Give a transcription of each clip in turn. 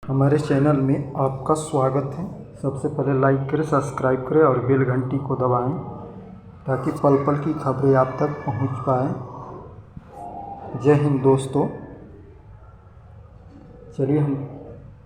हमारे चैनल में आपका स्वागत है। सबसे पहले लाइक करें, सब्सक्राइब करें और बेल घंटी को दबाएं ताकि पल पल की खबरें आप तक पहुंच पाएं। जय हिंद दोस्तों। चलिए हम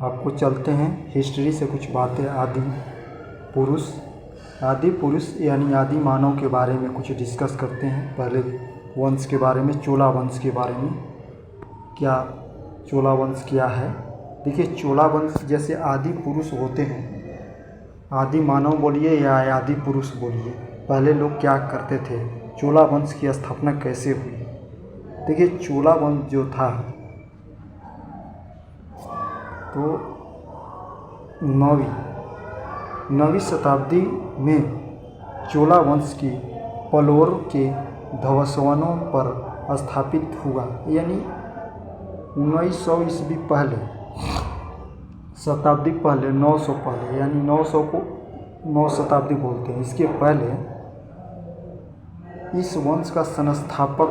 आपको चलते हैं हिस्ट्री से कुछ बातें। आदि पुरुष यानी आदि मानव के बारे में कुछ डिस्कस करते हैं। पहले वंश के बारे में, चोला वंश के बारे में। चोला वंश क्या है? देखिए, चोला वंश जैसे आदि पुरुष होते हैं, आदि मानव बोलिए या आदि पुरुष बोलिए, पहले लोग क्या करते थे, चोला वंश की स्थापना कैसे हुई। देखिए, चोला वंश जो था तो 9वीं शताब्दी में चोला वंश की पलोर के ध्वंसवनों पर स्थापित हुआ, यानी 1900 ईस्वी पहले, शताब्दी पहले, 900 पहले, यानी 900 को 9 शताब्दी बोलते हैं। इसके पहले इस वंश का संस्थापक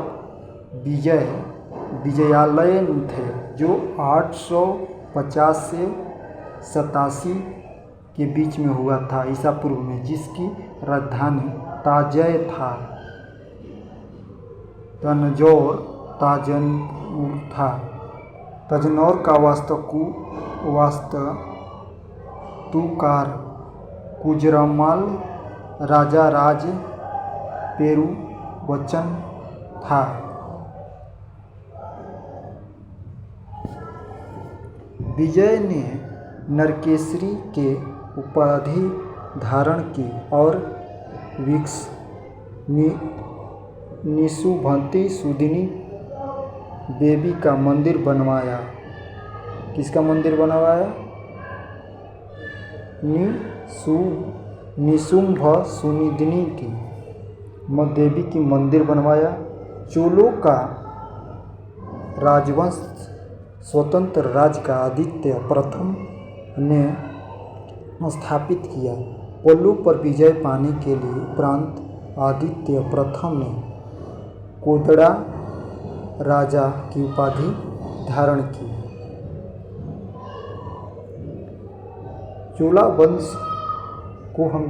विजयालय थे, जो 850 से 87 के बीच में हुआ था ईसा पूर्व में, जिसकी राजधानी ताजय था। ताजनौर था। तंजौर का वास्तुकार कुजरामल राजा राज पेरुबच्चन था। विजय ने नरकेसरी के उपाधि धारण की और निशुभंती सुदिनी देवी का मंदिर बनवाया। किसका मंदिर बनवाया? निशुंभ सुनिधिनी की देवी की मंदिर बनवाया। चोलों का राजवंश स्वतंत्र राज्य का आदित्य प्रथम ने स्थापित किया। पल्लू पर विजय पाने के लिए उपरांत आदित्य प्रथम ने कोदड़ा राजा की उपाधि धारण की। चोला वंश को हम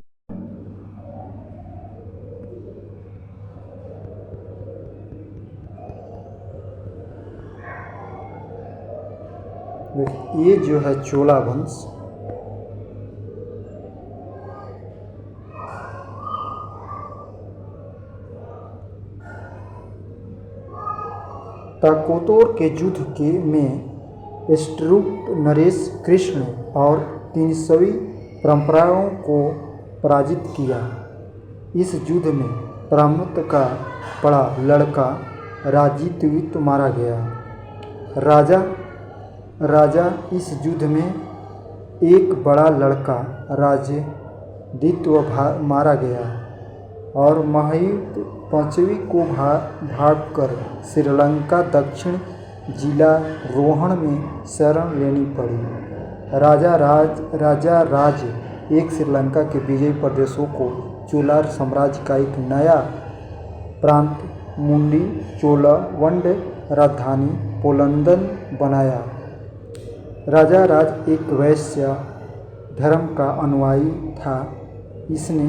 ये जो है चोला वंश, ताकोतोर के युद्ध के में स्ट्रुट नरेश कृष्ण और 300वीं परंपराओं को पराजित किया। इस युद्ध में ब्राह्मण का बड़ा लड़का राजित्वित मारा गया। राजा इस युद्ध में एक बड़ा लड़का राजदित्य मारा गया और महायुद्ध 5वीं को भागकर श्रीलंका दक्षिण जिला रोहण में शरण लेनी पड़ी। राजा राज एक श्रीलंका के विजयी प्रदेशों को चोला साम्राज्य का एक नया प्रांत मुंडी चोलवंड राजधानी पोलंदन बनाया। राजा राज एक वैश्य धर्म का अनुयायी था। इसने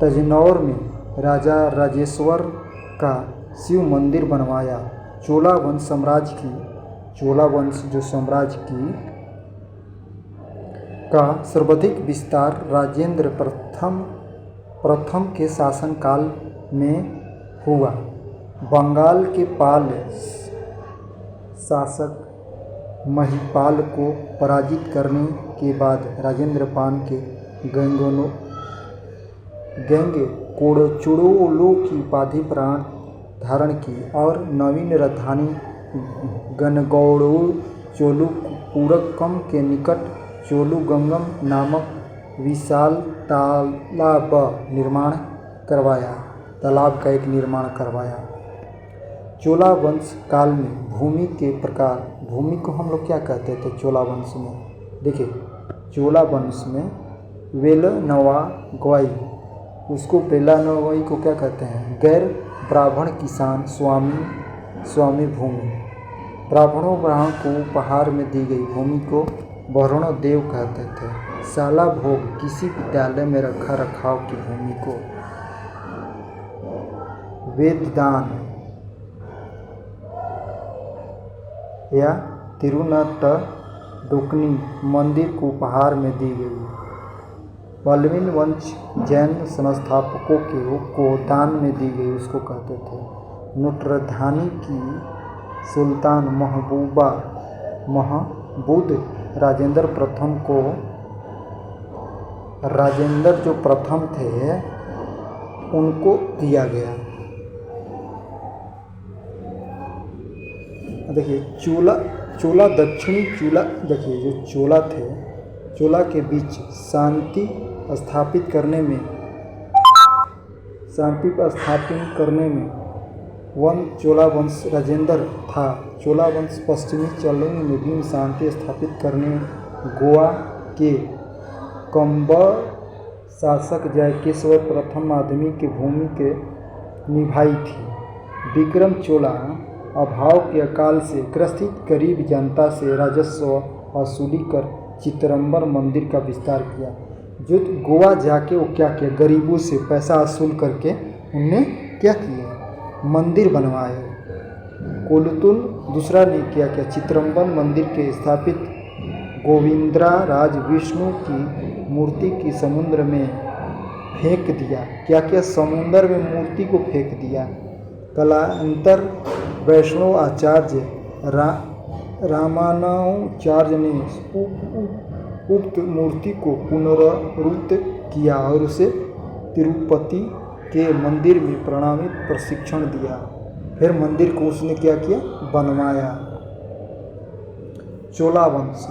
तंजौर में राजा राजेश्वर का शिव मंदिर बनवाया। चोला वंश साम्राज्य का सर्वाधिक विस्तार राजेंद्र प्रथम के शासनकाल में हुआ। बंगाल के पाल शासक महिपाल को पराजित करने के बाद राजेंद्र पाल के कोड़चुड़ोलो की उपाधि धारण की और नवीन राजधानी गणगौड़ चोलुपुरक्कम के निकट चोलुगंगम नामक विशाल तालाब का एक निर्माण करवाया। चोला वंश काल में भूमि को हम लोग क्या कहते थे चोला वंश में? देखिए, चोला वंश में वेलनवा गवाई, उसको वेलनवाई को क्या कहते हैं? गैर ब्राह्मण किसान स्वामी भूमि। ब्राह्मण को उपहार में दी गई भूमि को वरुणदेव कहते थे। शाला भोग किसी विद्यालय में रखा रखाव की भूमि को वेददान या तिरुनटडोकनी मंदिर को उपहार में दी गई। पल्लवीन वंश जैन संस्थापकों को दान में दी गई, उसको कहते थे। नुट्रधानी की सुल्तान महमूद राजेंद्र प्रथम को, राजेंद्र जो प्रथम थे उनको दिया गया। देखिए चोला दक्षिणी चोला, देखिए जो चोला थे, चोला के बीच शांति स्थापित करने में चोला वंश राजेंद्र था। चोला वंश पश्चिमी चलों में भी शांति स्थापित करने गोवा के कंबा शासक जयकेश्वर प्रथम आदमी की भूमि निभाई थी। विक्रम चोला अभाव के अकाल से ग्रसित गरीब जनता से राजस्व वसूली कर चिदंबरम मंदिर का विस्तार किया। जो गोवा जाके वो क्या किया, गरीबों से पैसा वसूल करके उनने क्या किया, मंदिर बनवाए। कोलुतुल दूसरा ने क्या किया, चिदंबरम मंदिर के स्थापित गोविंदरा राज विष्णु की मूर्ति की समुद्र में फेंक दिया। क्या किया, समुद्र में मूर्ति को फेंक दिया। कालांतर वैष्णव आचार्य रामानुजाचार्य ने उक्त मूर्ति को पुनरुत्थित किया और उसे तिरुपति के मंदिर में प्रणामित प्रशिक्षण दिया। फिर मंदिर को उसने क्या किया, बनवाया। चोला वंश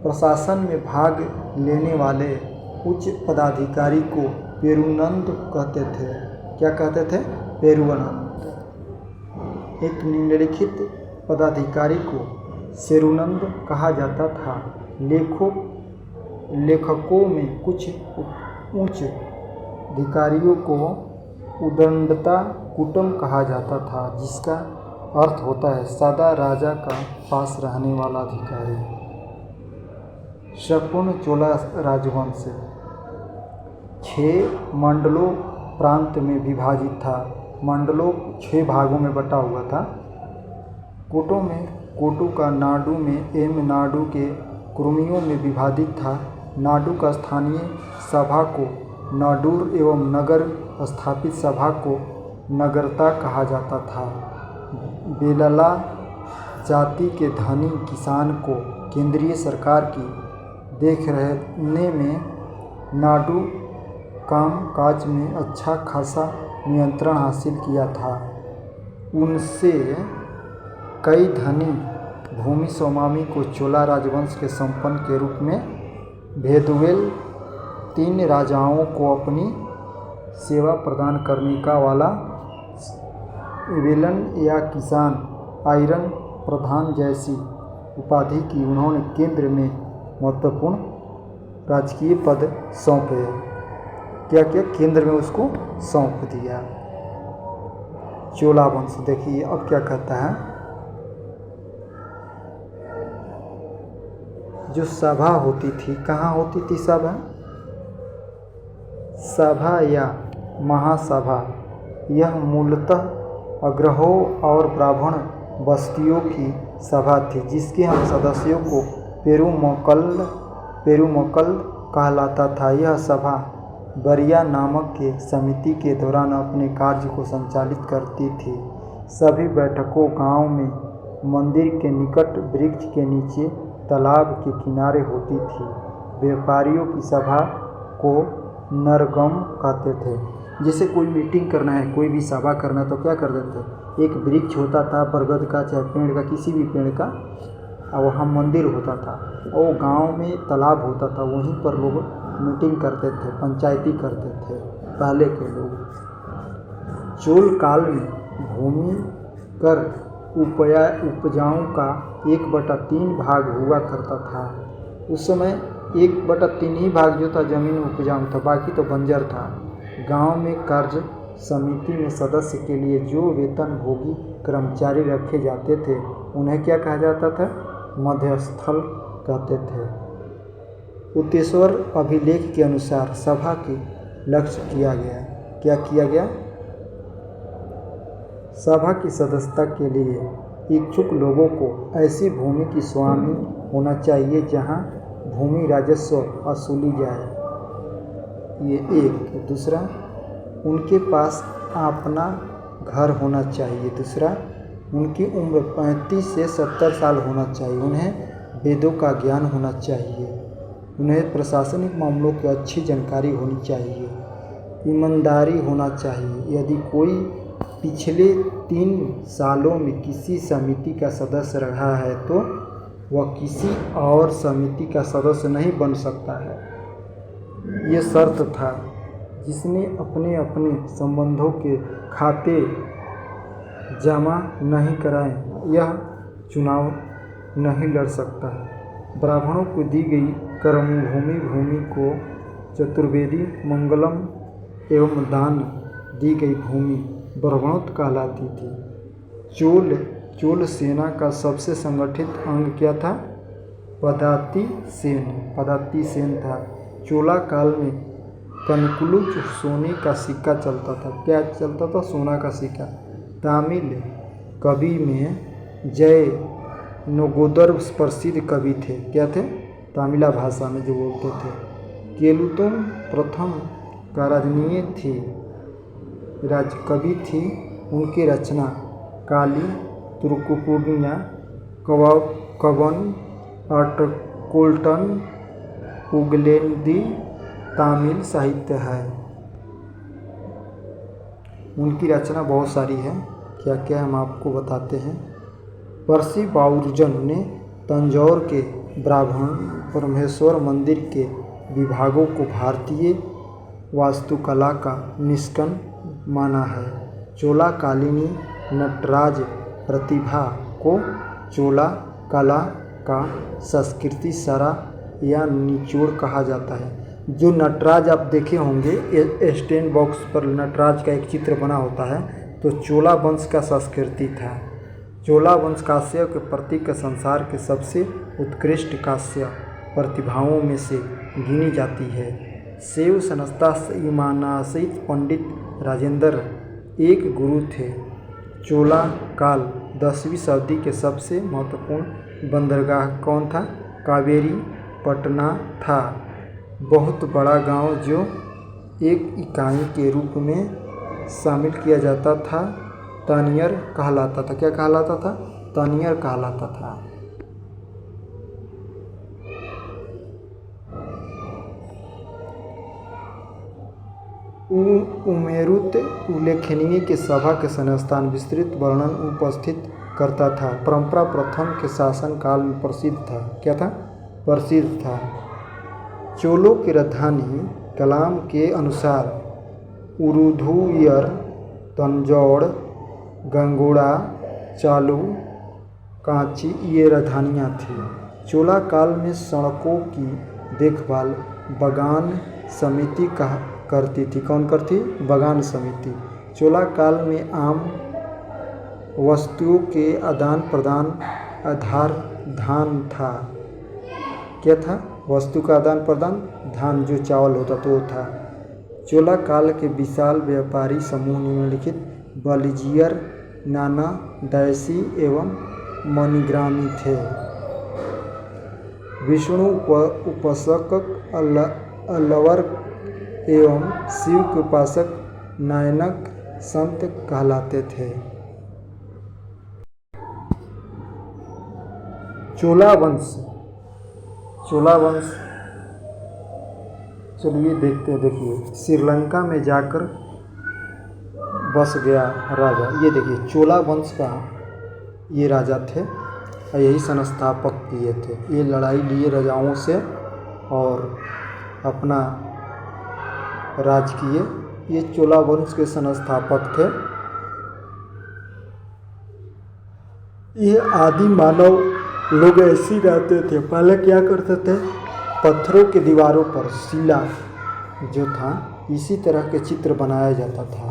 प्रशासन में भाग लेने वाले उच्च पदाधिकारी को पेरुनंद कहते थे। क्या कहते थे, पेरुनंद। एक निम्नलिखित पदाधिकारी को सेरुनंद कहा जाता था। लेखकों में कुछ उच्च अधिकारियों को उदंडता कुटुंब कहा जाता था, जिसका अर्थ होता है सदा राजा का पास रहने वाला अधिकारी। संपूर्ण चोला राजवंश 6 मंडलों प्रांत में विभाजित था। मंडलों 6 भागों में बटा हुआ था। कोटो का नाडु में नाडु के कुर्मियों में विभाजित था। नाडु का स्थानीय सभा को नाडुर एवं नगर स्थापित सभा को नगरता कहा जाता था। बेलला जाति के धनी किसान को केंद्रीय सरकार की देखरेख में नाडु कामकाज में अच्छा खासा नियंत्रण हासिल किया था। उनसे कई धनी भूमि स्वामी को चोला राजवंश के संपन्न के रूप में भेदवेल 3 राजाओं को अपनी सेवा प्रदान करने का वाला वेलन या किसान आयरन प्रधान जैसी उपाधि की उन्होंने केंद्र में महत्वपूर्ण राजकीय पद सौंपे। क्या किया, केंद्र में उसको सौंप दिया। चोला वंश देखिए अब क्या कहता है, जो सभा होती थी, कहाँ होती थी सभा, सभा या महासभा, यह मूलतः अग्रहों और ब्राह्मण बस्तियों की सभा थी, जिसके हम सदस्यों को पेरुमक्कल कहलाता था। यह सभा बरिया नामक के समिति के दौरान अपने कार्य को संचालित करती थी। सभी बैठकों गांव में मंदिर के निकट वृक्ष के नीचे तालाब के किनारे होती थी। व्यापारियों की सभा को नरगम कहते थे। जैसे कोई मीटिंग करना है, कोई भी सभा करना है तो क्या कर देते, एक वृक्ष होता था बरगद का चाहे पेड़ का, किसी भी पेड़ का, और वहाँ मंदिर होता था और गांव में तालाब होता था, वहीं पर लोग मीटिंग करते थे, पंचायती करते थे पहले के लोग। चोल काल में भूमि कर उपजाओं का 1/3 भाग हुआ करता था। उस समय 1/3 ही भाग जो था जमीन उपजाऊ था, बाकी तो बंजर था। गांव में कार्य समिति में सदस्य के लिए जो वेतनभोगी कर्मचारी रखे जाते थे उन्हें क्या कहा जाता था, मध्यस्थल कहते थे। उत्तेश्वर अभिलेख के अनुसार सभा के लक्ष्य किया गया। क्या किया गया? सभा की सदस्यता के लिए इच्छुक लोगों को ऐसी भूमि की स्वामी होना चाहिए जहां भूमि राजस्व वसूली जाए। ये एक। दूसरा, उनके पास अपना घर होना चाहिए। दूसरा, उनकी उम्र 35 से 70 साल होना चाहिए। उन्हें वेदों का ज्ञान होना चाहिए। उन्हें प्रशासनिक मामलों की अच्छी जानकारी होनी चाहिए। ईमानदारी होना चाहिए। यदि कोई पिछले 3 सालों में किसी समिति का सदस्य रहा है तो वह किसी और समिति का सदस्य नहीं बन सकता है। ये शर्त था। जिसने अपने अपने संबंधों के खाते जमा नहीं कराए यह चुनाव नहीं लड़ सकता है। ब्राह्मणों को दी गई भूमि को चतुर्वेदी मंगलम एवं दान दी गई भूमि ब्रह्मणोत्व कहलाती थी। चोल सेना का सबसे संगठित अंग क्या था? पदाति सेन था। चोला काल में कनकुलु सोने का सिक्का चलता था। क्या चलता था? सोना का सिक्का। तमिल कवि में जय नगोदर प्रसिद्ध कवि थे। क्या थे? तमिला भाषा में जो बोलते थे। केलुतुम प्रथम का राजनीय थी, राजकवि थी। उनकी रचना काली, तुर्कुपुर्णिया, कवन, अटकोल्टन, पुगलेंदी तमिल साहित्य है। उनकी रचना बहुत सारी है। क्या क्या हम आपको बताते हैं। परसी बाउर्जन ने तंजौर के ब्रह्मेश्वर मंदिर के विभागों को भारतीय वास्तुकला का निष्कण माना है। चोला कालीनी नटराज प्रतिभा को चोला कला का संस्कृति सारा या निचोड़ कहा जाता है। जो नटराज आप देखे होंगे स्टैंड बॉक्स पर नटराज का एक चित्र बना होता है तो चोला वंश का संस्कृति था। चोला वंश कांस्य के प्रतीक संसार के सबसे उत्कृष्ट कांस्य प्रतिभाओं में से गिनी जाती है। शैव संस्था ईमानासित पंडित राजेंद्र एक गुरु थे। चोला काल 10वीं शताब्दी के सबसे महत्वपूर्ण बंदरगाह कौन था? कावेरी पटना था। बहुत बड़ा गांव जो एक इकाई के रूप में शामिल किया जाता था तानियर कहलाता था। क्या कहलाता था? तानियर कहलाता था। उमेरुत उल्लेखनीय के सभा के संस्थान विस्तृत वर्णन उपस्थित करता था। परंपरा प्रथम के शासन काल में प्रसिद्ध था। क्या था? प्रसिद्ध था। चोलों की राजधानी कलाम के अनुसार उरुधुयर, तंजौर, गंगोड़ा, चालू, कांची ये राजधानियाँ थीं। चोला काल में सड़कों की देखभाल बगान समिति करती थी। कौन करती? बगान समिति। चोला काल में आम वस्तुओं के आदान प्रदान आधार धान था। क्या था? वस्तु का आदान प्रदान धान, जो चावल होता तो वो था। चोला काल के विशाल व्यापारी समूह निम्नलिखित बलिजियर, नाना, दैसी एवं मणिग्रामी थे। विष्णु उपासक अलवर एवं शिव के उपासक नायनक संत कहलाते थे। चोला वंश चलिए देखते हैं। देखिए श्रीलंका में जाकर बस गया राजा। ये देखिए चोला वंश का ये राजा थे और यही संस्थापक किए थे। ये लड़ाई लिए राजाओं से और अपना राज किए। ये चोला वंश के संस्थापक थे। ये आदि मानव लोग ऐसे रहते थे। पहले क्या करते थे? पत्थरों के दीवारों पर शिला जो था इसी तरह के चित्र बनाया जाता था।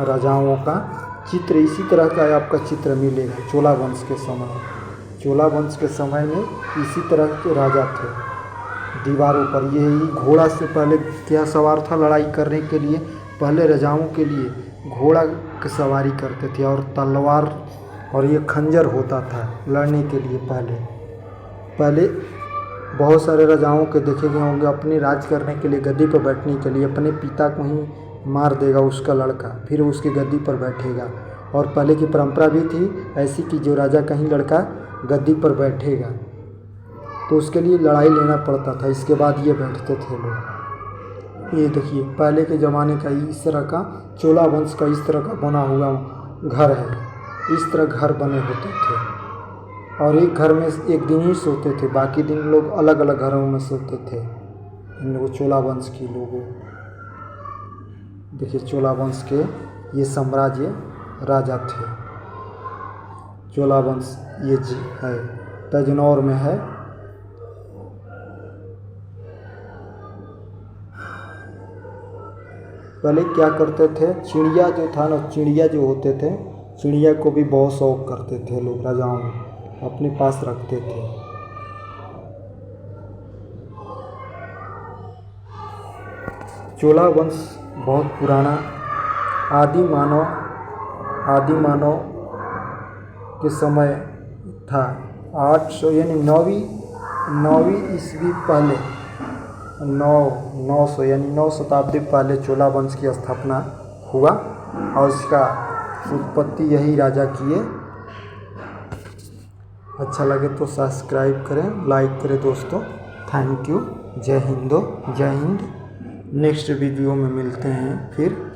राजाओं का चित्र इसी तरह का आपका चित्र मिलेगा। चोला वंश के समय में इसी तरह के राजा थे। दीवारों पर। ये घोड़ा से पहले क्या सवार था लड़ाई करने के लिए, पहले राजाओं के लिए घोड़ा की सवारी करते थे और तलवार और ये खंजर होता था लड़ने के लिए। पहले बहुत सारे राजाओं के देखे गए होंगे, अपने राज करने के लिए गद्दी पर बैठने के लिए अपने पिता को ही मार देगा उसका लड़का, फिर उसकी गद्दी पर बैठेगा। और पहले की परंपरा भी थी ऐसी कि जो राजा कहीं लड़का गद्दी पर बैठेगा तो उसके लिए लड़ाई लेना पड़ता था, इसके बाद ये बैठते थे लोग। ये देखिए पहले के ज़माने का इस तरह का चोला वंश का इस तरह का बना हुआ घर है। इस तरह घर बने होते थे और एक घर में एक दिन ही सोते थे, बाकी दिन लोग अलग अलग घरों में सोते थे। इन लोगों चोला वंश के लोगों, देखिए चोला वंश के ये साम्राज्य राजा थे। चोला वंश ये जी है, तंजौर में है। पहले क्या करते थे, चिड़िया जो था ना, चिड़िया जो होते थे, चिड़िया को भी बहुत शौक करते थे लोग, राजाओं अपने पास रखते थे। चोला वंश बहुत पुराना आदि मानव के समय था। 800 यानी 9वीं ईस्वी पहले 900 यानी 9 शताब्दी पहले चोला वंश की स्थापना हुआ और इसका उत्पत्ति यही राजा किए। अच्छा लगे तो सब्सक्राइब करें, लाइक करें दोस्तों। Thank you. जय हिंद। नेक्स्ट वीडियो में मिलते हैं फिर।